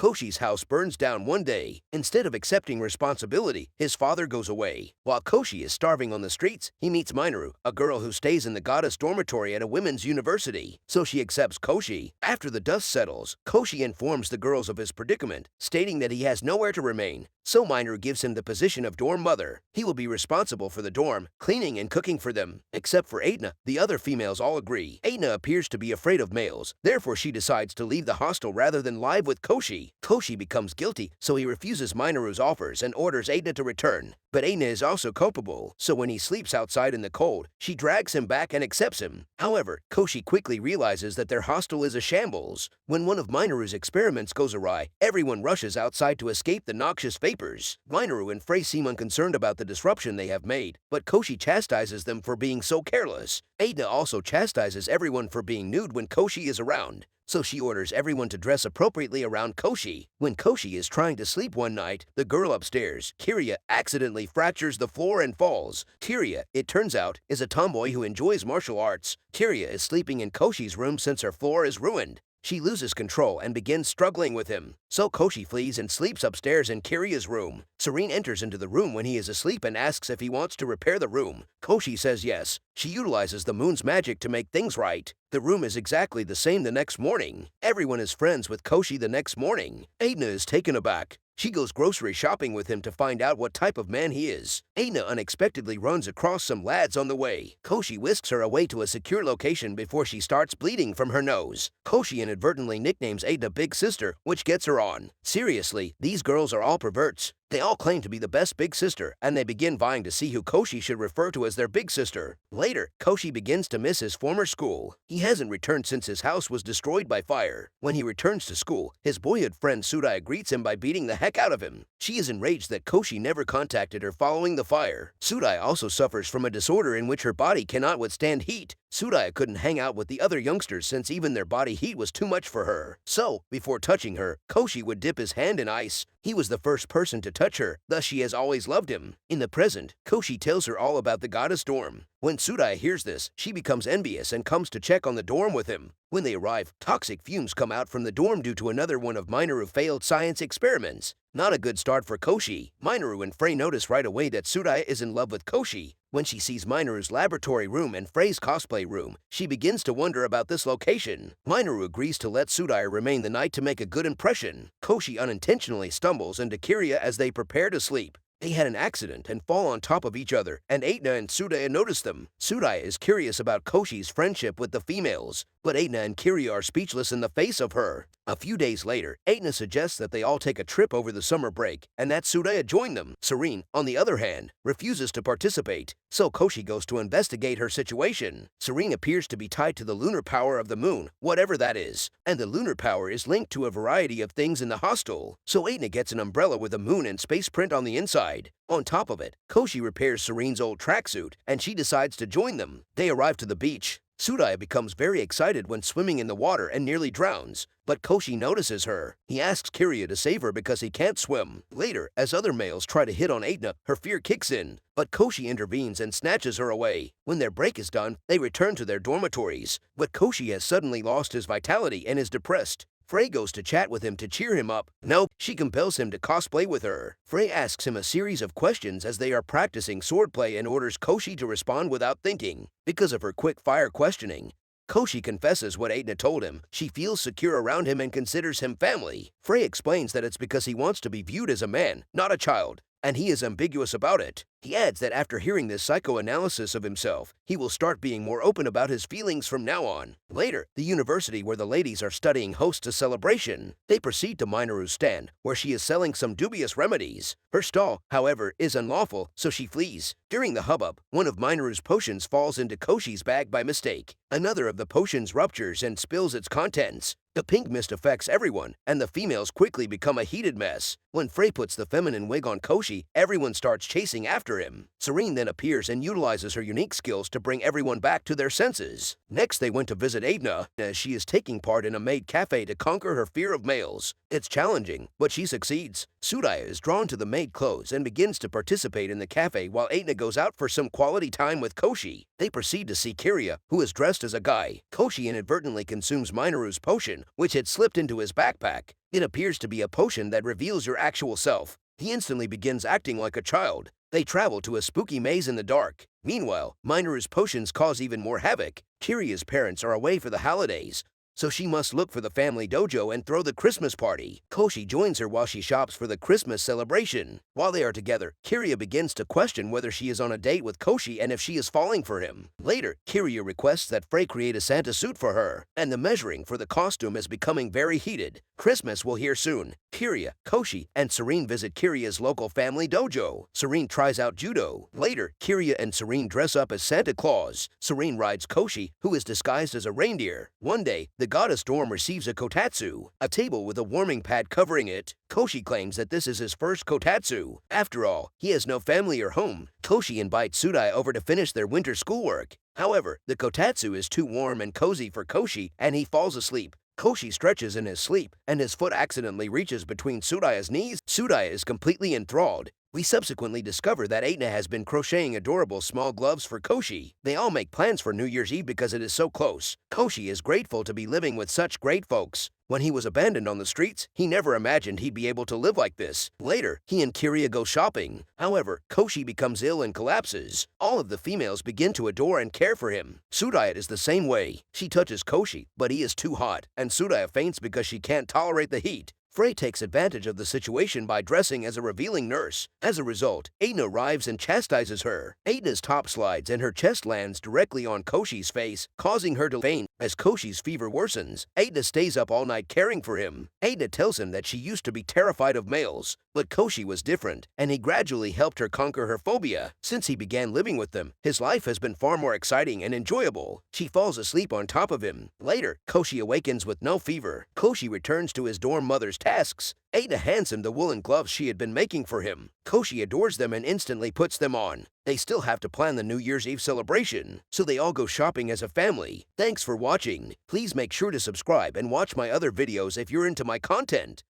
Koshi's house burns down one day. Instead of accepting responsibility, his father goes away. While Koshi is starving on the streets, he meets Minoru, a girl who stays in the goddess dormitory at a women's university. So she accepts Koshi. After the dust settles, Koshi informs the girls of his predicament, stating that he has nowhere to remain. So Minoru gives him the position of dorm mother. He will be responsible for the dorm, cleaning and cooking for them. Except for Aetna, the other females all agree. Aetna appears to be afraid of males, therefore she decides to leave the hostel rather than live with Koshi. Koshi becomes guilty, so he refuses Minoru's offers and orders Aetna to return. But Aetna is also culpable, so when he sleeps outside in the cold, she drags him back and accepts him. However, Koshi quickly realizes that their hostel is a shambles. When one of Minoru's experiments goes awry, everyone rushes outside to escape the noxious vapors. Minoru and Frey seem unconcerned about the disruption they have made, but Koshi chastises them for being so careless. Aetna also chastises everyone for being nude when Koshi is around, so she orders everyone to dress appropriately around Koshi. When Koshi is trying to sleep one night, the girl upstairs, Kiria, accidentally fractures the floor and falls. Kiria, it turns out, is a tomboy who enjoys martial arts. Kiria is sleeping in Koshi's room since her floor is ruined. She loses control and begins struggling with him. So Koshi flees and sleeps upstairs in Kiria's room. Serene enters into the room when he is asleep and asks if he wants to repair the room. Koshi says yes. She utilizes the moon's magic to make things right. The room is exactly the same the next morning. Everyone is friends with Koshi the next morning. Aetna is taken aback. She goes grocery shopping with him to find out what type of man he is. Aetna unexpectedly runs across some lads on the way. Koshi whisks her away to a secure location before she starts bleeding from her nose. Koshi inadvertently nicknames Aetna Big Sister, which gets her on. Seriously, these girls are all perverts. They all claim to be the best big sister, and they begin vying to see who Koshi should refer to as their big sister. Later, Koshi begins to miss his former school. He hasn't returned since his house was destroyed by fire. When he returns to school, his boyhood friend Sudai greets him by beating the heck out of him. She is enraged that Koshi never contacted her following the fire. Sudai also suffers from a disorder in which her body cannot withstand heat. Sudai couldn't hang out with the other youngsters since even their body heat was too much for her. So, before touching her, Koshi would dip his hand in ice. He was the first person to touch her, thus she has always loved him. In the present, Koshi tells her all about the goddess dorm. When Sudai hears this, she becomes envious and comes to check on the dorm with him. When they arrive, toxic fumes come out from the dorm due to another one of Minoru's failed science experiments. Not a good start for Koshi. Minoru and Frey notice right away that Sudai is in love with Koshi. When she sees Minoru's laboratory room and Frey's cosplay room, she begins to wonder about this location. Minoru agrees to let Sudai remain the night to make a good impression. Koshi unintentionally stumbles into Kiria as they prepare to sleep. They had an accident and fall on top of each other, and Aetna and Sudai notice them. Sudai is curious about Koshi's friendship with the females, but Aetna and Kiria are speechless in the face of her. A few days later, Aetna suggests that they all take a trip over the summer break, and that Sudai join them. Serene, on the other hand, refuses to participate, so Koshi goes to investigate her situation. Serene appears to be tied to the lunar power of the moon, whatever that is, and the lunar power is linked to a variety of things in the hostel, so Aetna gets an umbrella with a moon and space print on the inside. On top of it, Koshi repairs Serene's old tracksuit, and she decides to join them. They arrive to the beach. Sudai becomes very excited when swimming in the water and nearly drowns, but Koshi notices her. He asks Kiria to save her because he can't swim. Later, as other males try to hit on Aetna, her fear kicks in, but Koshi intervenes and snatches her away. When their break is done, they return to their dormitories, but Koshi has suddenly lost his vitality and is depressed. Frey goes to chat with him to cheer him up. No, she compels him to cosplay with her. Frey asks him a series of questions as they are practicing swordplay and orders Koshi to respond without thinking. Because of her quick-fire questioning, Koshi confesses what Aetna told him. She feels secure around him and considers him family. Frey explains that it's because he wants to be viewed as a man, not a child, and he is ambiguous about it. He adds that after hearing this psychoanalysis of himself, he will start being more open about his feelings from now on. Later, the university where the ladies are studying hosts a celebration. They proceed to Minoru's stand, where she is selling some dubious remedies. Her stall, however, is unlawful, so she flees. During the hubbub, one of Minoru's potions falls into Koshi's bag by mistake. Another of the potions ruptures and spills its contents. The pink mist affects everyone, and the females quickly become a heated mess. When Frey puts the feminine wig on Koshi, everyone starts chasing after him. Serene then appears and utilizes her unique skills to bring everyone back to their senses. Next, they went to visit Aetna, as she is taking part in a maid cafe to conquer her fear of males. It's challenging, but she succeeds. Sudai is drawn to the maid clothes and begins to participate in the cafe while Aetna goes out for some quality time with Koshi. They proceed to see Kiria, who is dressed as a guy. Koshi inadvertently consumes Minoru's potion, which had slipped into his backpack. It appears to be a potion that reveals your actual self. He instantly begins acting like a child. They travel to a spooky maze in the dark. Meanwhile, Minoru's potions cause even more havoc. Kiria's parents are away for the holidays, so she must look for the family dojo and throw the Christmas party. Koshi joins her while she shops for the Christmas celebration. While they are together, Kiria begins to question whether she is on a date with Koshi and if she is falling for him. Later, Kiria requests that Frey create a Santa suit for her, and the measuring for the costume is becoming very heated. Christmas will hear soon. Kiria, Koshi, and Serene visit Kiria's local family dojo. Serene tries out judo. Later, Kiria and Serene dress up as Santa Claus. Serene rides Koshi, who is disguised as a reindeer. One day, the goddess Storm receives a kotatsu, a table with a warming pad covering it. Koshi claims that this is his first kotatsu. After all, he has no family or home. Koshi invites Sudai over to finish their winter schoolwork. However, the kotatsu is too warm and cozy for Koshi, and he falls asleep. Koshi stretches in his sleep, and his foot accidentally reaches between Sudaya's knees. Sudaya is completely enthralled. We subsequently discover that Aetna has been crocheting adorable small gloves for Koshi. They all make plans for New Year's Eve because it is so close. Koshi is grateful to be living with such great folks. When he was abandoned on the streets, he never imagined he'd be able to live like this. Later, he and Kiria go shopping. However, Koshi becomes ill and collapses. All of the females begin to adore and care for him. Sudaya is the same way. She touches Koshi, but he is too hot, and Sudaya faints because she can't tolerate the heat. Frey takes advantage of the situation by dressing as a revealing nurse. As a result, Aetna arrives and chastises her. Aetna's top slides and her chest lands directly on Koshi's face, causing her to faint. As Koshi's fever worsens, Aetna stays up all night caring for him. Aetna tells him that she used to be terrified of males, but Koshi was different, and he gradually helped her conquer her phobia. Since he began living with them, his life has been far more exciting and enjoyable. She falls asleep on top of him. Later, Koshi awakens with no fever. Koshi returns to his dorm mother's tasks. Aetna hands him the woolen gloves she had been making for him. Koshi adores them and instantly puts them on. They still have to plan the New Year's Eve celebration, so they all go shopping as a family. Thanks for watching. Please make sure to subscribe and watch my other videos if you're into my content.